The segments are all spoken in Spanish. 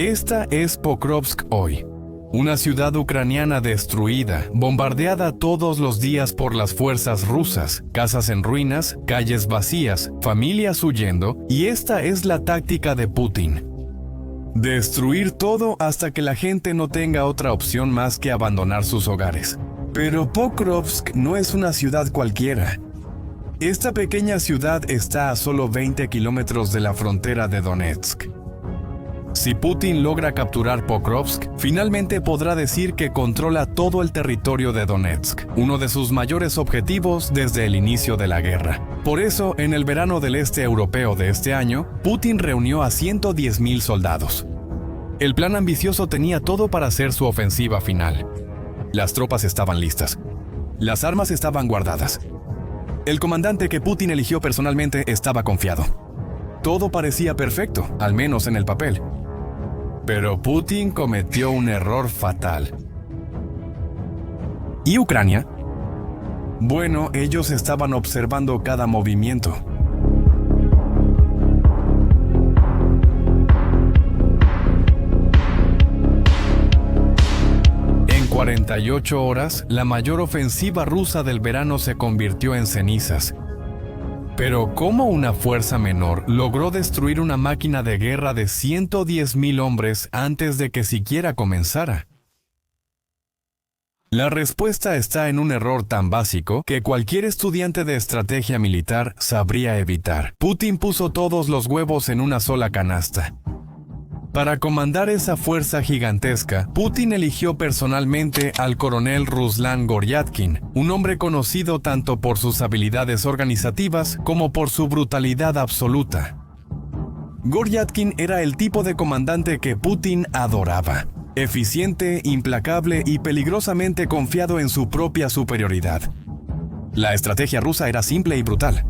Esta es Pokrovsk hoy. Una ciudad ucraniana destruida, bombardeada todos los días por las fuerzas rusas, casas en ruinas, calles vacías, familias huyendo, y esta es la táctica de Putin. Destruir todo hasta que la gente no tenga otra opción más que abandonar sus hogares. Pero Pokrovsk no es una ciudad cualquiera. Esta pequeña ciudad está a solo 20 kilómetros de la frontera de Donetsk. Si Putin logra capturar Pokrovsk, finalmente podrá decir que controla todo el territorio de Donetsk, uno de sus mayores objetivos desde el inicio de la guerra. Por eso, en el verano del este europeo de este año, Putin reunió a 110,000 soldados. El plan ambicioso tenía todo para hacer su ofensiva final. Las tropas estaban listas. Las armas estaban guardadas. El comandante que Putin eligió personalmente estaba confiado. Todo parecía perfecto, al menos en el papel. Pero Putin cometió un error fatal. ¿Y Ucrania? Bueno, ellos estaban observando cada movimiento. En 48 horas, la mayor ofensiva rusa del verano se convirtió en cenizas. Pero ¿cómo una fuerza menor logró destruir una máquina de guerra de 110,000 hombres antes de que siquiera comenzara? La respuesta está en un error tan básico que cualquier estudiante de estrategia militar sabría evitar. Putin puso todos los huevos en una sola canasta. Para comandar esa fuerza gigantesca, Putin eligió personalmente al coronel Ruslan Goryatkin, un hombre conocido tanto por sus habilidades organizativas como por su brutalidad absoluta. Goryatkin era el tipo de comandante que Putin adoraba. Eficiente, implacable y peligrosamente confiado en su propia superioridad. La estrategia rusa era simple y brutal.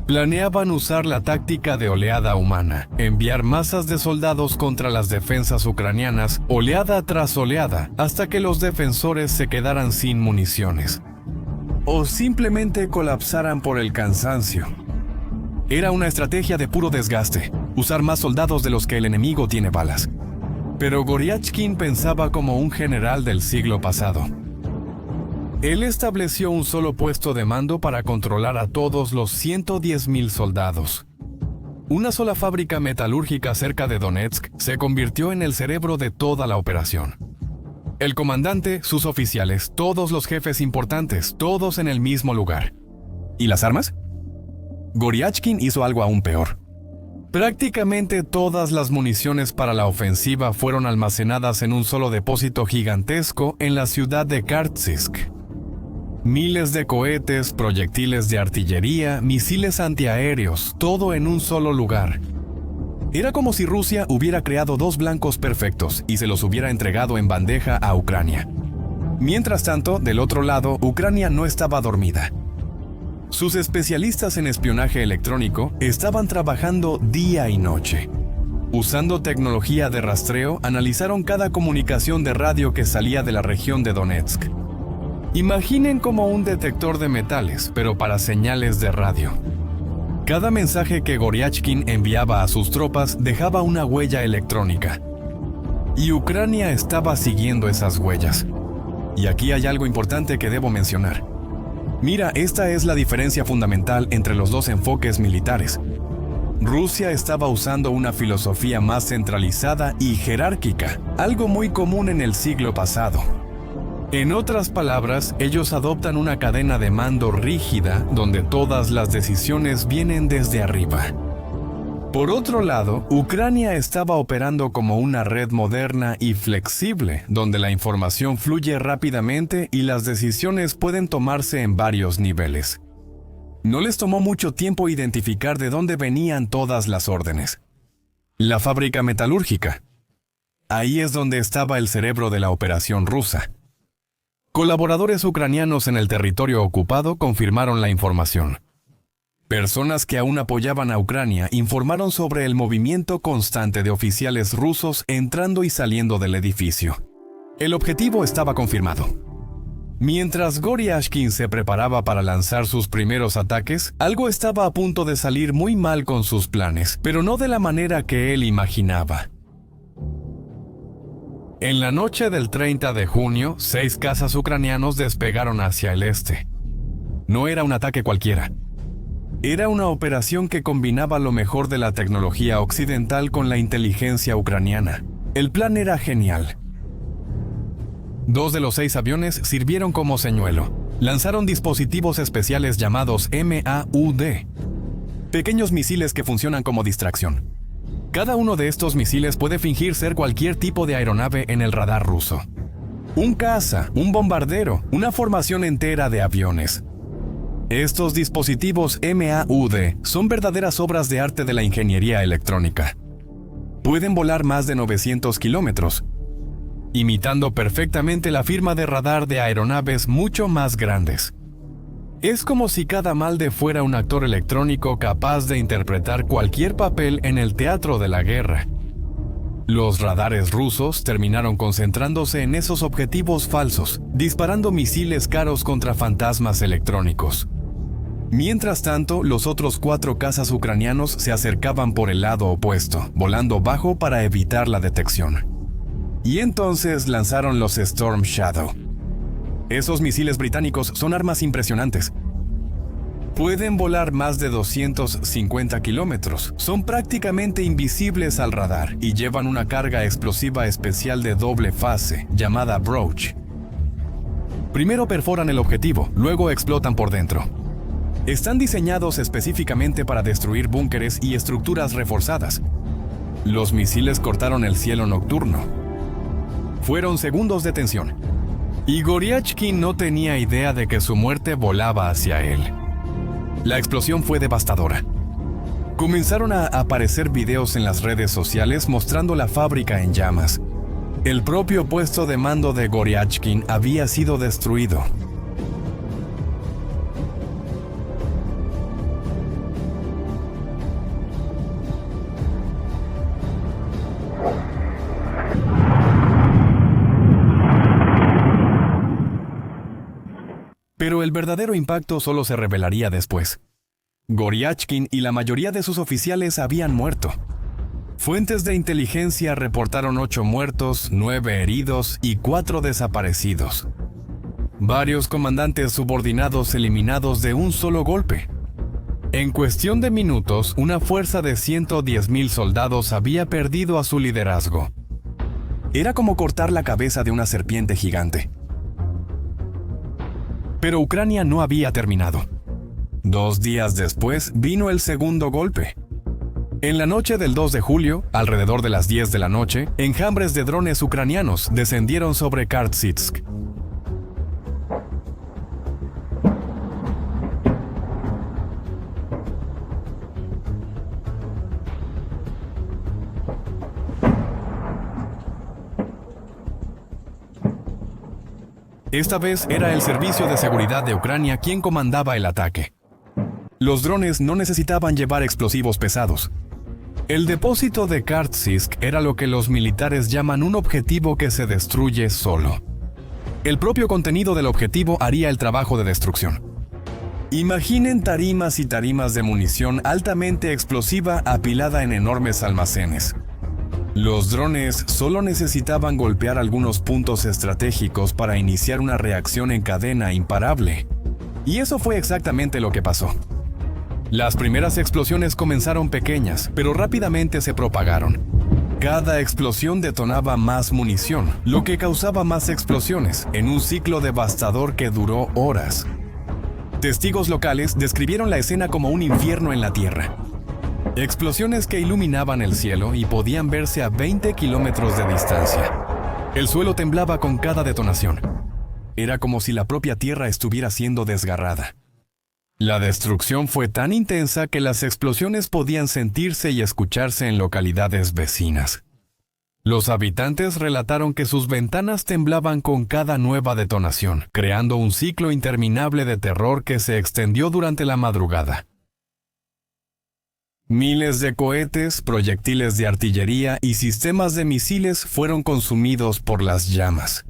Planeaban usar la táctica de oleada humana, enviar masas de soldados contra las defensas ucranianas, oleada tras oleada, hasta que los defensores se quedaran sin municiones. O simplemente colapsaran por el cansancio. Era una estrategia de puro desgaste, usar más soldados de los que el enemigo tiene balas. Pero Goryatkin pensaba como un general del siglo pasado. Él estableció un solo puesto de mando para controlar a todos los 110,000 soldados. Una sola fábrica metalúrgica cerca de Donetsk se convirtió en el cerebro de toda la operación. El comandante, sus oficiales, todos los jefes importantes, todos en el mismo lugar. ¿Y las armas? Goryatkin hizo algo aún peor. Prácticamente todas las municiones para la ofensiva fueron almacenadas en un solo depósito gigantesco en la ciudad de Kartsinsk. Miles de cohetes, proyectiles de artillería, misiles antiaéreos, todo en un solo lugar. Era como si Rusia hubiera creado dos blancos perfectos y se los hubiera entregado en bandeja a Ucrania. Mientras tanto, del otro lado, Ucrania no estaba dormida. Sus especialistas en espionaje electrónico estaban trabajando día y noche. Usando tecnología de rastreo, analizaron cada comunicación de radio que salía de la región de Donetsk. Imaginen como un detector de metales, pero para señales de radio. Cada mensaje que Goryatkin enviaba a sus tropas dejaba una huella electrónica. Y Ucrania estaba siguiendo esas huellas. Y aquí hay algo importante que debo mencionar. Mira, esta es la diferencia fundamental entre los dos enfoques militares. Rusia estaba usando una filosofía más centralizada y jerárquica, algo muy común en el siglo pasado. En otras palabras, ellos adoptan una cadena de mando rígida donde todas las decisiones vienen desde arriba. Por otro lado, Ucrania estaba operando como una red moderna y flexible, donde la información fluye rápidamente y las decisiones pueden tomarse en varios niveles. No les tomó mucho tiempo identificar de dónde venían todas las órdenes. La fábrica metalúrgica. Ahí es donde estaba el cerebro de la operación rusa. Colaboradores ucranianos en el territorio ocupado confirmaron la información. Personas que aún apoyaban a Ucrania informaron sobre el movimiento constante de oficiales rusos entrando y saliendo del edificio. El objetivo estaba confirmado. Mientras Goryatkin se preparaba para lanzar sus primeros ataques, algo estaba a punto de salir muy mal con sus planes, pero no de la manera que él imaginaba. En la noche del 30 de junio, 6 cazas ucranianos despegaron hacia el este. No era un ataque cualquiera. Era una operación que combinaba lo mejor de la tecnología occidental con la inteligencia ucraniana. El plan era genial. 2 de los 6 aviones sirvieron como señuelo. Lanzaron dispositivos especiales llamados MAUD, pequeños misiles que funcionan como distracción. Cada uno de estos misiles puede fingir ser cualquier tipo de aeronave en el radar ruso. Un caza, un bombardero, una formación entera de aviones. Estos dispositivos MAUD son verdaderas obras de arte de la ingeniería electrónica. Pueden volar más de 900 kilómetros, imitando perfectamente la firma de radar de aeronaves mucho más grandes. Es como si cada Malde fuera un actor electrónico capaz de interpretar cualquier papel en el teatro de la guerra. Los radares rusos terminaron concentrándose en esos objetivos falsos, disparando misiles caros contra fantasmas electrónicos. Mientras tanto, los otros 4 cazas ucranianos se acercaban por el lado opuesto, volando bajo para evitar la detección. Y entonces lanzaron los Storm Shadow. Esos misiles británicos son armas impresionantes. Pueden volar más de 250 kilómetros, son prácticamente invisibles al radar y llevan una carga explosiva especial de doble fase, llamada Broach. Primero perforan el objetivo, luego explotan por dentro. Están diseñados específicamente para destruir búnkeres y estructuras reforzadas. Los misiles cortaron el cielo nocturno. Fueron segundos de tensión. Y Goryachkin no tenía idea de que su muerte volaba hacia él. La explosión fue devastadora. Comenzaron a aparecer videos en las redes sociales mostrando la fábrica en llamas. El propio puesto de mando de Goryachkin había sido destruido. Pero el verdadero impacto solo se revelaría después. Goryachkin y la mayoría de sus oficiales habían muerto. Fuentes de inteligencia reportaron 8 muertos, 9 heridos y 4 desaparecidos. Varios comandantes subordinados eliminados de un solo golpe. En cuestión de minutos, una fuerza de 110,000 soldados había perdido a su liderazgo. Era como cortar la cabeza de una serpiente gigante. Pero Ucrania no había terminado. 2 días después vino el segundo golpe. En la noche del 2 de julio, alrededor de las 10 de la noche, enjambres de drones ucranianos descendieron sobre Kartsitsk. Esta vez era el Servicio de Seguridad de Ucrania quien comandaba el ataque. Los drones no necesitaban llevar explosivos pesados. El depósito de Kartsitsk era lo que los militares llaman un objetivo que se destruye solo. El propio contenido del objetivo haría el trabajo de destrucción. Imaginen tarimas y tarimas de munición altamente explosiva apilada en enormes almacenes. Los drones solo necesitaban golpear algunos puntos estratégicos para iniciar una reacción en cadena imparable. Y eso fue exactamente lo que pasó. Las primeras explosiones comenzaron pequeñas, pero rápidamente se propagaron. Cada explosión detonaba más munición, lo que causaba más explosiones, en un ciclo devastador que duró horas. Testigos locales describieron la escena como un infierno en la tierra. Explosiones que iluminaban el cielo y podían verse a 20 kilómetros de distancia. El suelo temblaba con cada detonación. Era como si la propia tierra estuviera siendo desgarrada. La destrucción fue tan intensa que las explosiones podían sentirse y escucharse en localidades vecinas. Los habitantes relataron que sus ventanas temblaban con cada nueva detonación, creando un ciclo interminable de terror que se extendió durante la madrugada. Miles de cohetes, proyectiles de artillería y sistemas de misiles fueron consumidos por las llamas.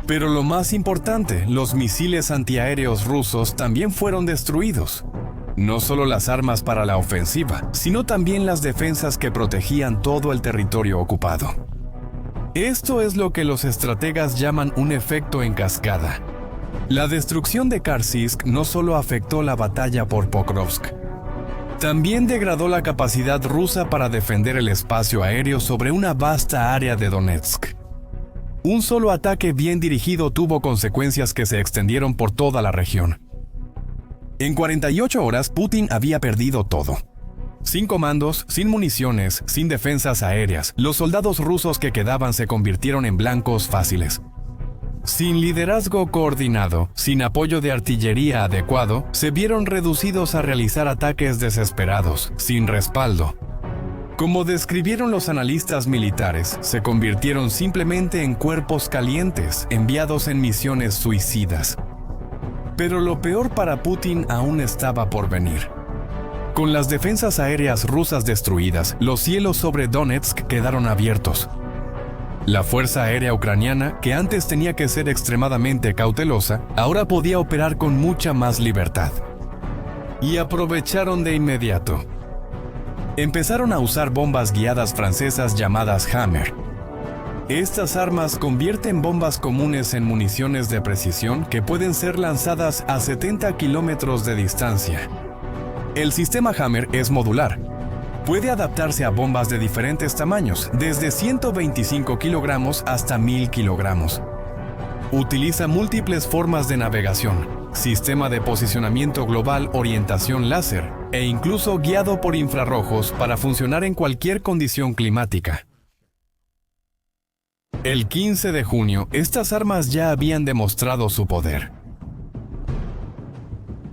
Pero lo más importante, los misiles antiaéreos rusos también fueron destruidos. No solo las armas para la ofensiva, sino también las defensas que protegían todo el territorio ocupado. Esto es lo que los estrategas llaman un efecto en cascada. La destrucción de Karsisk no solo afectó la batalla por Pokrovsk, también degradó la capacidad rusa para defender el espacio aéreo sobre una vasta área de Donetsk. Un solo ataque bien dirigido tuvo consecuencias que se extendieron por toda la región. En 48 horas, Putin había perdido todo. Sin comandos, sin municiones, sin defensas aéreas, los soldados rusos que quedaban se convirtieron en blancos fáciles. Sin liderazgo coordinado, sin apoyo de artillería adecuado, se vieron reducidos a realizar ataques desesperados, sin respaldo. Como describieron los analistas militares, se convirtieron simplemente en cuerpos calientes, enviados en misiones suicidas. Pero lo peor para Putin aún estaba por venir. Con las defensas aéreas rusas destruidas, los cielos sobre Donetsk quedaron abiertos. La Fuerza Aérea Ucraniana, que antes tenía que ser extremadamente cautelosa, ahora podía operar con mucha más libertad. Y aprovecharon de inmediato. Empezaron a usar bombas guiadas francesas llamadas Hammer. Estas armas convierten bombas comunes en municiones de precisión que pueden ser lanzadas a 70 kilómetros de distancia. El sistema Hammer es modular. Puede adaptarse a bombas de diferentes tamaños, desde 125 kilogramos hasta 1000 kilogramos. Utiliza múltiples formas de navegación, sistema de posicionamiento global, orientación láser e incluso guiado por infrarrojos para funcionar en cualquier condición climática. El 15 de junio, estas armas ya habían demostrado su poder.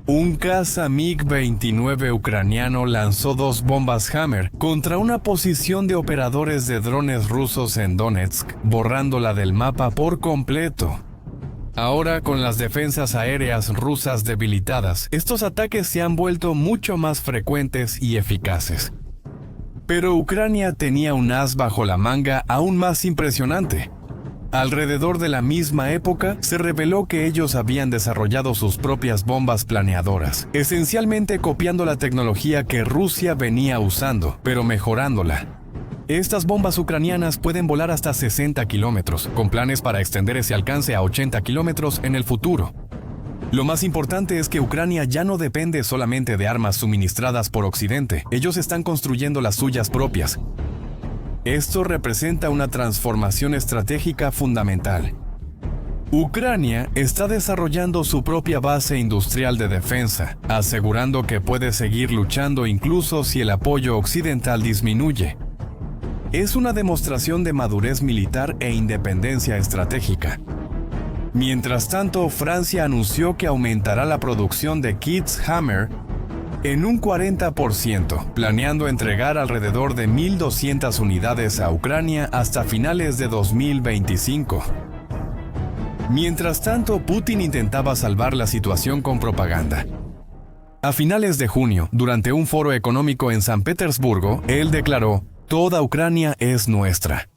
Un caza MiG-29 ucraniano lanzó 2 bombas Hammer contra una posición de operadores de drones rusos en Donetsk, borrándola del mapa por completo. Ahora, con las defensas aéreas rusas debilitadas, estos ataques se han vuelto mucho más frecuentes y eficaces. Pero Ucrania tenía un as bajo la manga aún más impresionante. Alrededor de la misma época, se reveló que ellos habían desarrollado sus propias bombas planeadoras, esencialmente copiando la tecnología que Rusia venía usando, pero mejorándola. Estas bombas ucranianas pueden volar hasta 60 kilómetros, con planes para extender ese alcance a 80 kilómetros en el futuro. Lo más importante es que Ucrania ya no depende solamente de armas suministradas por Occidente, ellos están construyendo las suyas propias. Esto representa una transformación estratégica fundamental. Ucrania está desarrollando su propia base industrial de defensa, asegurando que puede seguir luchando incluso si el apoyo occidental disminuye. Es una demostración de madurez militar e independencia estratégica. Mientras tanto, Francia anunció que aumentará la producción de kits Hammer en un 40%, planeando entregar alrededor de 1.200 unidades a Ucrania hasta finales de 2025. Mientras tanto, Putin intentaba salvar la situación con propaganda. A finales de junio, durante un foro económico en San Petersburgo, él declaró: "Toda Ucrania es nuestra.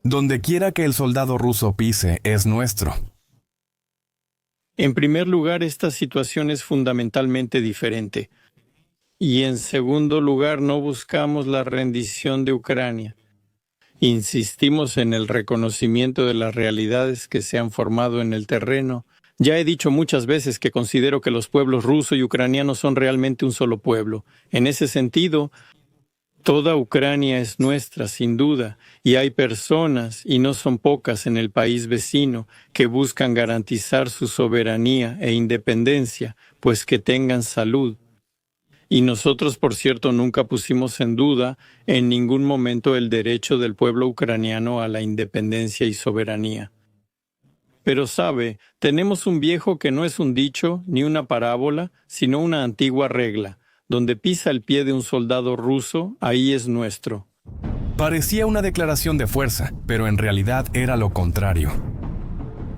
Donde quiera que el soldado ruso pise, es nuestro". En primer lugar, esta situación es fundamentalmente diferente. Y en segundo lugar, no buscamos la rendición de Ucrania. Insistimos en el reconocimiento de las realidades que se han formado en el terreno. Ya he dicho muchas veces que considero que los pueblos ruso y ucraniano son realmente un solo pueblo. En ese sentido, toda Ucrania es nuestra, sin duda, y hay personas, y no son pocas en el país vecino, que buscan garantizar su soberanía e independencia, pues que tengan salud. Y nosotros, por cierto, nunca pusimos en duda en ningún momento el derecho del pueblo ucraniano a la independencia y soberanía. Pero sabe, tenemos un viejo que no es un dicho ni una parábola, sino una antigua regla. Donde pisa el pie de un soldado ruso, ahí es nuestro. Parecía una declaración de fuerza, pero en realidad era lo contrario.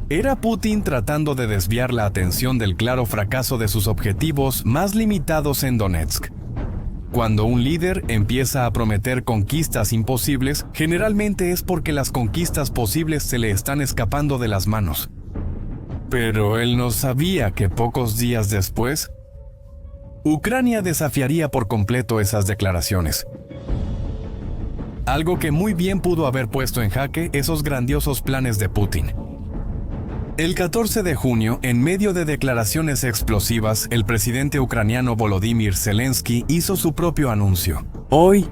Era Putin tratando de desviar la atención del claro fracaso de sus objetivos más limitados en Donetsk. Cuando un líder empieza a prometer conquistas imposibles, generalmente es porque las conquistas posibles se le están escapando de las manos. Pero él no sabía que pocos días después, Ucrania desafiaría por completo esas declaraciones. algo que muy bien pudo haber puesto en jaque esos grandiosos planes de Putin. El 14 de junio, en medio de declaraciones explosivas, el presidente ucraniano Volodymyr Zelensky hizo su propio anuncio. Hoy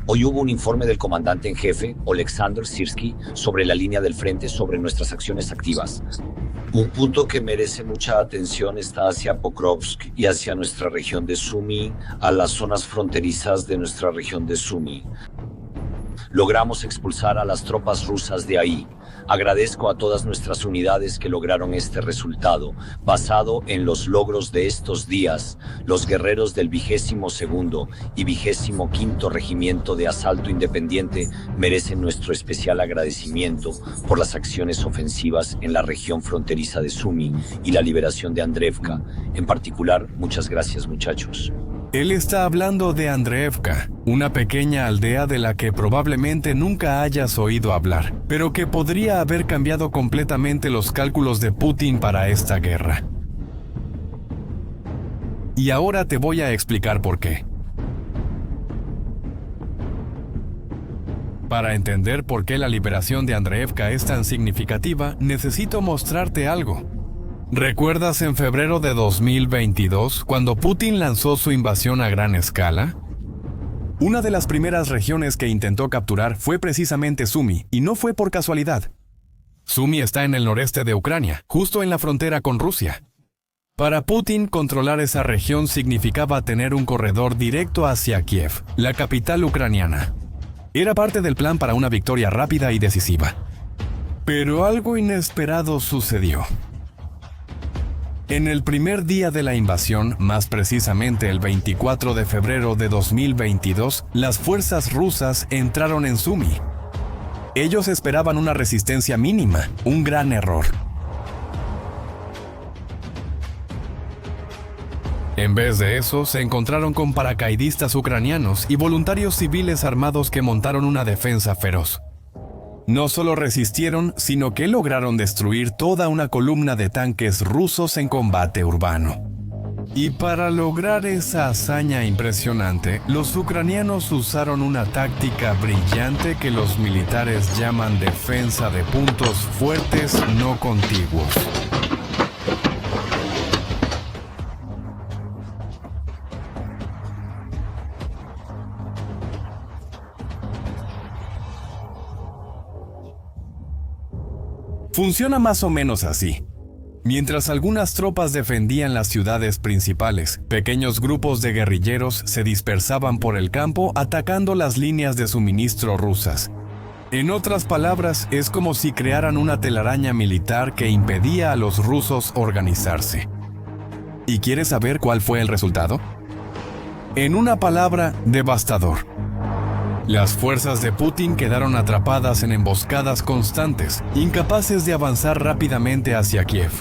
hubo un informe del comandante en jefe, Oleksandr Syrskyi, sobre la línea del frente sobre nuestras acciones activas. Un punto que merece mucha atención está hacia Pokrovsk y hacia nuestra región de Sumy, a las zonas fronterizas de nuestra región de Sumy. Logramos expulsar a las tropas rusas de ahí. Agradezco a todas nuestras unidades que lograron este resultado. Basado en los logros de estos días, los guerreros del 22º y 25º Regimiento de Asalto Independiente merecen nuestro especial agradecimiento por las acciones ofensivas en la región fronteriza de Sumy y la liberación de Andreevka. En particular, muchas gracias, muchachos. Él está hablando de Andreevka, una pequeña aldea de la que probablemente nunca hayas oído hablar, pero que podría haber cambiado completamente los cálculos de Putin para esta guerra. Y ahora te voy a explicar por qué. Para entender por qué la liberación de Andreevka es tan significativa, necesito mostrarte algo. ¿Recuerdas en febrero de 2022, cuando Putin lanzó su invasión a gran escala? Una de las primeras regiones que intentó capturar fue precisamente Sumy, y no fue por casualidad. Sumy está en el noreste de Ucrania, justo en la frontera con Rusia. Para Putin, controlar esa región significaba tener un corredor directo hacia Kiev, la capital ucraniana. Era parte del plan para una victoria rápida y decisiva. Pero algo inesperado sucedió. En el primer día de la invasión, más precisamente el 24 de febrero de 2022, las fuerzas rusas entraron en Sumy. Ellos esperaban una resistencia mínima, un gran error. En vez de eso, se encontraron con paracaidistas ucranianos y voluntarios civiles armados que montaron una defensa feroz. No solo resistieron, sino que lograron destruir toda una columna de tanques rusos en combate urbano. Y para lograr esa hazaña impresionante, los ucranianos usaron una táctica brillante que los militares llaman defensa de puntos fuertes no contiguos. Funciona más o menos así. Mientras algunas tropas defendían las ciudades principales, pequeños grupos de guerrilleros se dispersaban por el campo atacando las líneas de suministro rusas. En otras palabras, es como si crearan una telaraña militar que impedía a los rusos organizarse. ¿Y quieres saber cuál fue el resultado? En una palabra, devastador. Las fuerzas de Putin quedaron atrapadas en emboscadas constantes, incapaces de avanzar rápidamente hacia Kiev.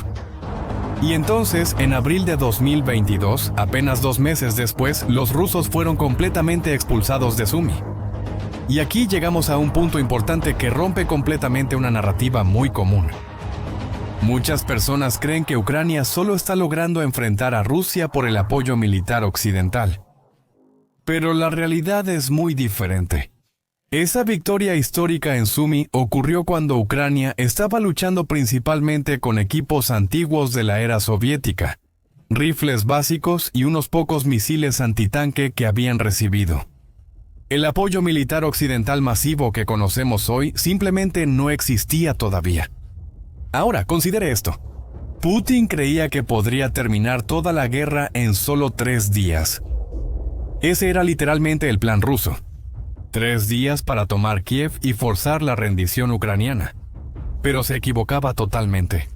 Y entonces, en abril de 2022, apenas 2 meses después, los rusos fueron completamente expulsados de Sumy. Y aquí llegamos a un punto importante que rompe completamente una narrativa muy común. Muchas personas creen que Ucrania solo está logrando enfrentar a Rusia por el apoyo militar occidental. Pero la realidad es muy diferente. Esa victoria histórica en Sumy ocurrió cuando Ucrania estaba luchando principalmente con equipos antiguos de la era soviética, rifles básicos y unos pocos misiles antitanque que habían recibido. El apoyo militar occidental masivo que conocemos hoy simplemente no existía todavía. Ahora, considere esto. Putin creía que podría terminar toda la guerra en solo 3 días. Ese era literalmente el plan ruso. 3 días para tomar Kiev y forzar la rendición ucraniana. Pero se equivocaba totalmente.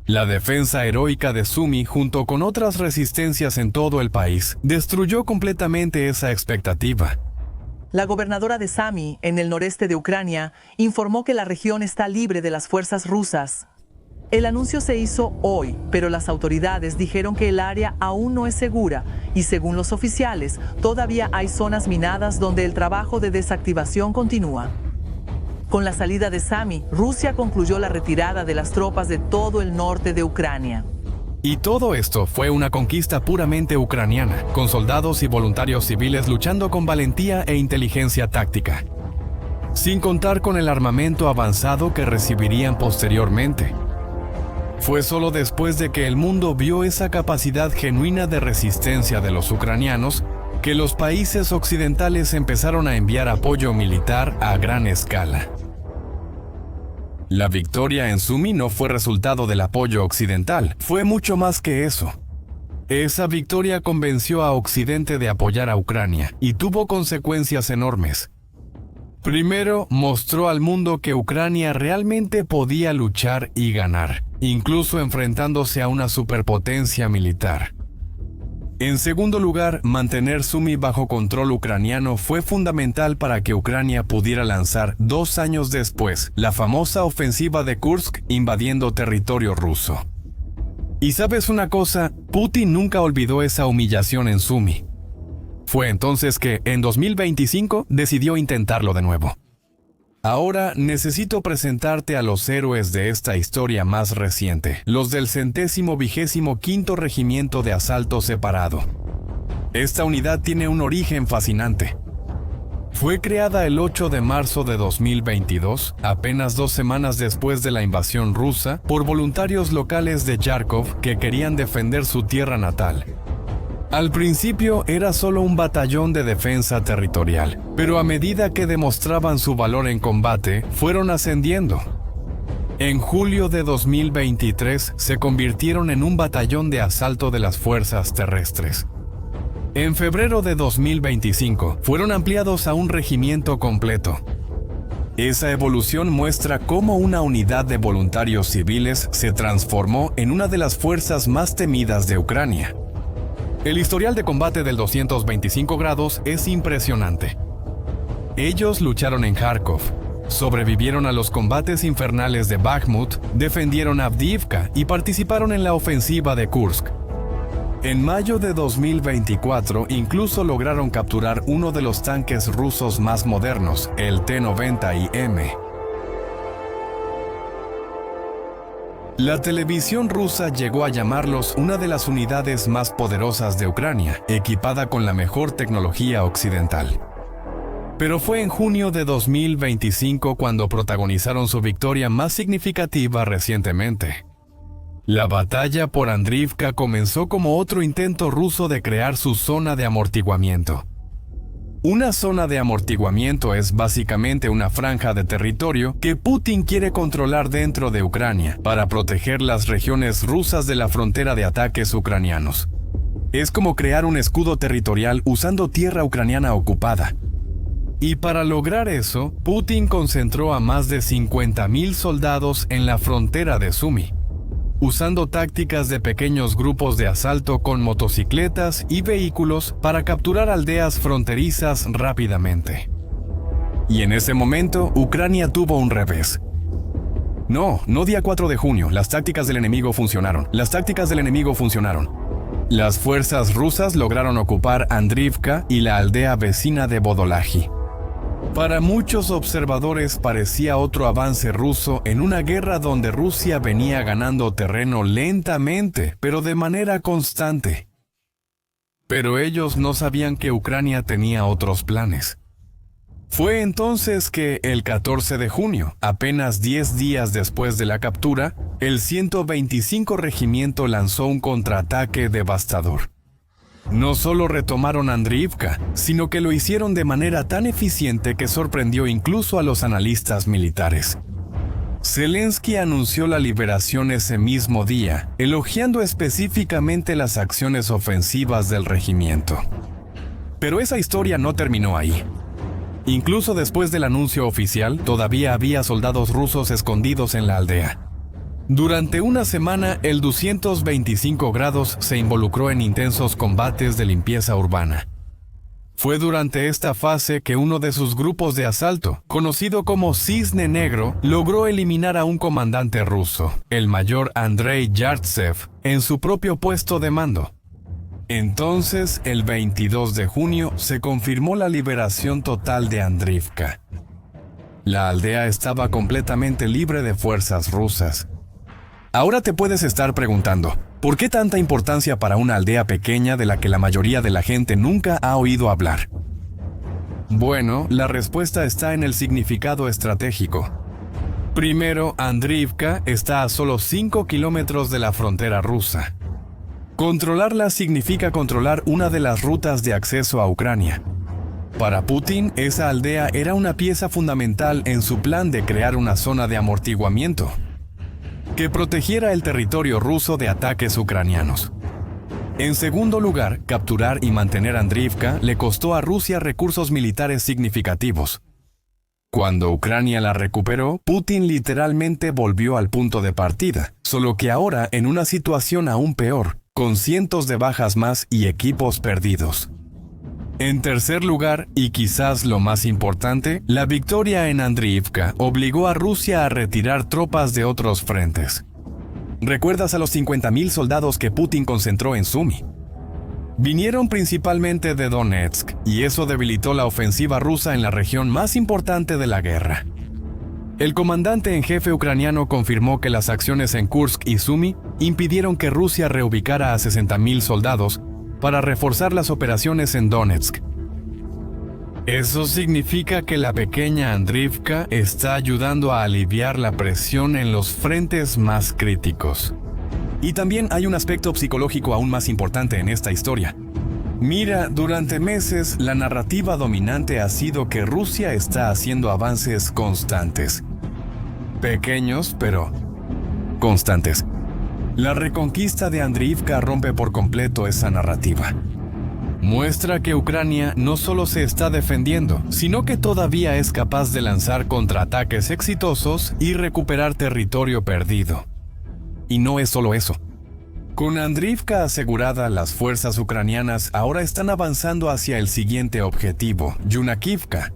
La defensa heroica de Sumy, junto con otras resistencias en todo el país, destruyó completamente esa expectativa. La gobernadora de Sumy, en el noreste de Ucrania, informó que la región está libre de las fuerzas rusas. El anuncio se hizo hoy, pero las autoridades dijeron que el área aún no es segura y, según los oficiales, todavía hay zonas minadas donde el trabajo de desactivación continúa. Con la salida de Sumy, Rusia concluyó la retirada de las tropas de todo el norte de Ucrania. Y todo esto fue una conquista puramente ucraniana, con soldados y voluntarios civiles luchando con valentía e inteligencia táctica. sin contar con el armamento avanzado que recibirían posteriormente. Fue solo después de que el mundo vio esa capacidad genuina de resistencia de los ucranianos que los países occidentales empezaron a enviar apoyo militar a gran escala. La victoria en Sumy no fue resultado del apoyo occidental, fue mucho más que eso. Esa victoria convenció a Occidente de apoyar a Ucrania y tuvo consecuencias enormes. Primero, mostró al mundo que Ucrania realmente podía luchar y ganar, incluso enfrentándose a una superpotencia militar. En segundo lugar, mantener Sumy bajo control ucraniano fue fundamental para que Ucrania pudiera lanzar 2 años después la famosa ofensiva de Kursk invadiendo territorio ruso. Y ¿sabes una cosa? Putin nunca olvidó esa humillación en Sumy. Fue entonces que, en 2025, decidió intentarlo de nuevo. Ahora necesito presentarte a los héroes de esta historia más reciente, los del 125º Regimiento de Asalto Separado. Esta unidad tiene un origen fascinante. Fue creada el 8 de marzo de 2022, apenas 2 semanas después de la invasión rusa, por voluntarios locales de Kharkov que querían defender su tierra natal. Al principio era solo un batallón de defensa territorial, pero a medida que demostraban su valor en combate, fueron ascendiendo. En julio de 2023 se convirtieron en un batallón de asalto de las fuerzas terrestres. En febrero de 2025 fueron ampliados a un regimiento completo. Esa evolución muestra cómo una unidad de voluntarios civiles se transformó en una de las fuerzas más temidas de Ucrania. El historial de combate del 225 grados es impresionante. Ellos lucharon en Kharkov, sobrevivieron a los combates infernales de Bakhmut, defendieron Avdiivka y participaron en la ofensiva de Kursk. En mayo de 2024 incluso lograron capturar uno de los tanques rusos más modernos, el T-90M. La televisión rusa llegó a llamarlos una de las unidades más poderosas de Ucrania, equipada con la mejor tecnología occidental. Pero fue en junio de 2025 cuando protagonizaron su victoria más significativa recientemente. La batalla por Andriivka comenzó como otro intento ruso de crear su zona de amortiguamiento. Una zona de amortiguamiento es básicamente una franja de territorio que Putin quiere controlar dentro de Ucrania para proteger las regiones rusas de la frontera de ataques ucranianos. Es como crear un escudo territorial usando tierra ucraniana ocupada. Y para lograr eso, Putin concentró a más de 50.000 soldados en la frontera de Sumy, usando tácticas de pequeños grupos de asalto con motocicletas y vehículos para capturar aldeas fronterizas rápidamente. Y en ese momento, Ucrania tuvo un revés. No día 4 de junio, las tácticas del enemigo funcionaron. Las fuerzas rusas lograron ocupar Andriivka y la aldea vecina de Vodolaji. Para muchos observadores parecía otro avance ruso en una guerra donde Rusia venía ganando terreno lentamente, pero de manera constante. Pero ellos no sabían que Ucrania tenía otros planes. Fue entonces que, el 14 de junio, apenas 10 días después de la captura, el 125 Regimiento lanzó un contraataque devastador. No solo retomaron Andriivka, sino que lo hicieron de manera tan eficiente que sorprendió incluso a los analistas militares. Zelensky anunció la liberación ese mismo día, elogiando específicamente las acciones ofensivas del regimiento. Pero esa historia no terminó ahí. Incluso después del anuncio oficial, todavía había soldados rusos escondidos en la aldea. Durante una semana, el 225 grados se involucró en intensos combates de limpieza urbana. Fue durante esta fase que uno de sus grupos de asalto, conocido como Cisne Negro, logró eliminar a un comandante ruso, el mayor Andrei Yartsev, en su propio puesto de mando. Entonces, el 22 de junio, se confirmó la liberación total de Andriivka. La aldea estaba completamente libre de fuerzas rusas. Ahora te puedes estar preguntando, ¿por qué tanta importancia para una aldea pequeña de la que la mayoría de la gente nunca ha oído hablar? Bueno, la respuesta está en el significado estratégico. Primero, Andriivka está a solo 5 kilómetros de la frontera rusa. Controlarla significa controlar una de las rutas de acceso a Ucrania. Para Putin, esa aldea era una pieza fundamental en su plan de crear una zona de amortiguamiento que protegiera el territorio ruso de ataques ucranianos. En segundo lugar, capturar y mantener Andriivka le costó a Rusia recursos militares significativos. Cuando Ucrania la recuperó, Putin literalmente volvió al punto de partida, solo que ahora en una situación aún peor, con cientos de bajas más y equipos perdidos. En tercer lugar, y quizás lo más importante, la victoria en Andriivka obligó a Rusia a retirar tropas de otros frentes. ¿Recuerdas a los 50.000 soldados que Putin concentró en Sumy? Vinieron principalmente de Donetsk, y eso debilitó la ofensiva rusa en la región más importante de la guerra. El comandante en jefe ucraniano confirmó que las acciones en Kursk y Sumy impidieron que Rusia reubicara a 60.000 soldados para reforzar las operaciones en Donetsk. Eso significa que la pequeña Andriivka está ayudando a aliviar la presión en los frentes más críticos. Y también hay un aspecto psicológico aún más importante en esta historia. Mira, durante meses la narrativa dominante ha sido que Rusia está haciendo avances constantes. Pequeños, pero constantes. La reconquista de Andriivka rompe por completo esa narrativa. Muestra que Ucrania no solo se está defendiendo, sino que todavía es capaz de lanzar contraataques exitosos y recuperar territorio perdido. Y no es solo eso. Con Andriivka asegurada, las fuerzas ucranianas ahora están avanzando hacia el siguiente objetivo, Yunakivka.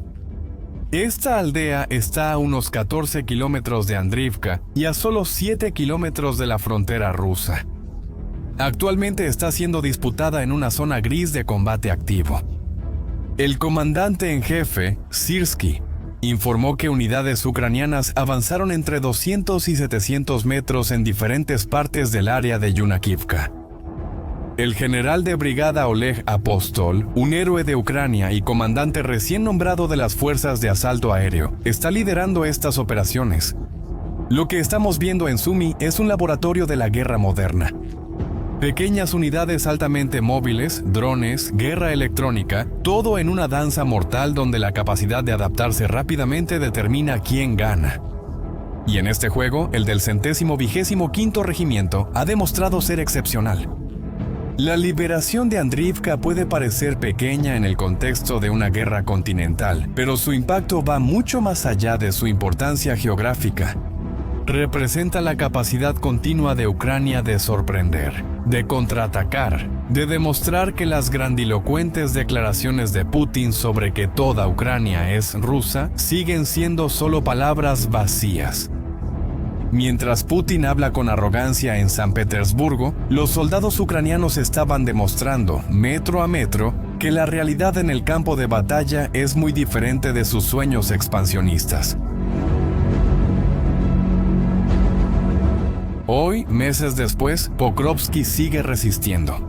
Esta aldea está a unos 14 kilómetros de Andriivka y a solo 7 kilómetros de la frontera rusa. Actualmente está siendo disputada en una zona gris de combate activo. El comandante en jefe, Syrskyi, informó que unidades ucranianas avanzaron entre 200 y 700 metros en diferentes partes del área de Yunakivka. El general de brigada Oleg Apostol, un héroe de Ucrania y comandante recién nombrado de las fuerzas de asalto aéreo, está liderando estas operaciones. Lo que estamos viendo en Sumy es un laboratorio de la guerra moderna. Pequeñas unidades altamente móviles, drones, guerra electrónica, todo en una danza mortal donde la capacidad de adaptarse rápidamente determina quién gana. Y en este juego, el del 125º Regimiento ha demostrado ser excepcional. La liberación de Andriivka puede parecer pequeña en el contexto de una guerra continental, pero su impacto va mucho más allá de su importancia geográfica. Representa la capacidad continua de Ucrania de sorprender, de contraatacar, de demostrar que las grandilocuentes declaraciones de Putin sobre que toda Ucrania es rusa siguen siendo solo palabras vacías. Mientras Putin habla con arrogancia en San Petersburgo, los soldados ucranianos estaban demostrando, metro a metro, que la realidad en el campo de batalla es muy diferente de sus sueños expansionistas. Hoy, meses después, Pokrovsky sigue resistiendo.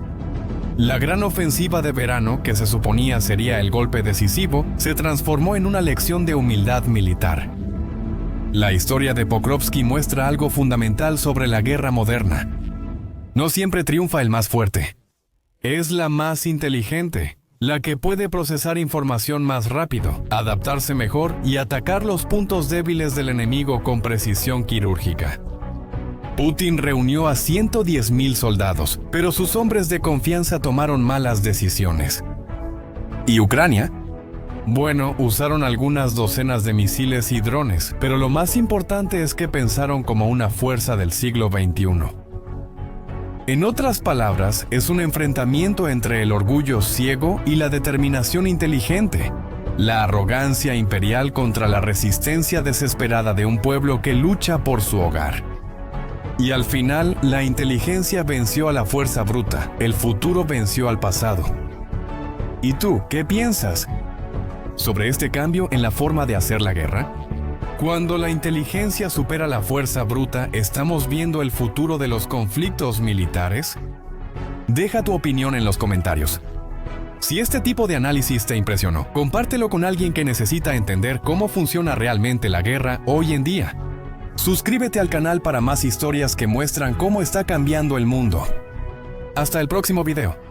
La gran ofensiva de verano, que se suponía sería el golpe decisivo, se transformó en una lección de humildad militar. La historia de Pokrovsky muestra algo fundamental sobre la guerra moderna. No siempre triunfa el más fuerte. Es la más inteligente, la que puede procesar información más rápido, adaptarse mejor y atacar los puntos débiles del enemigo con precisión quirúrgica. Putin reunió a 110.000 soldados, pero sus hombres de confianza tomaron malas decisiones. ¿Y Ucrania? Bueno, usaron algunas docenas de misiles y drones, pero lo más importante es que pensaron como una fuerza del siglo XXI. En otras palabras, es un enfrentamiento entre el orgullo ciego y la determinación inteligente, la arrogancia imperial contra la resistencia desesperada de un pueblo que lucha por su hogar. Y al final, la inteligencia venció a la fuerza bruta, el futuro venció al pasado. ¿Y tú, qué piensas sobre este cambio en la forma de hacer la guerra? Cuando la inteligencia supera la fuerza bruta, ¿estamos viendo el futuro de los conflictos militares? Deja tu opinión en los comentarios. Si este tipo de análisis te impresionó, compártelo con alguien que necesita entender cómo funciona realmente la guerra hoy en día. Suscríbete al canal para más historias que muestran cómo está cambiando el mundo. Hasta el próximo video.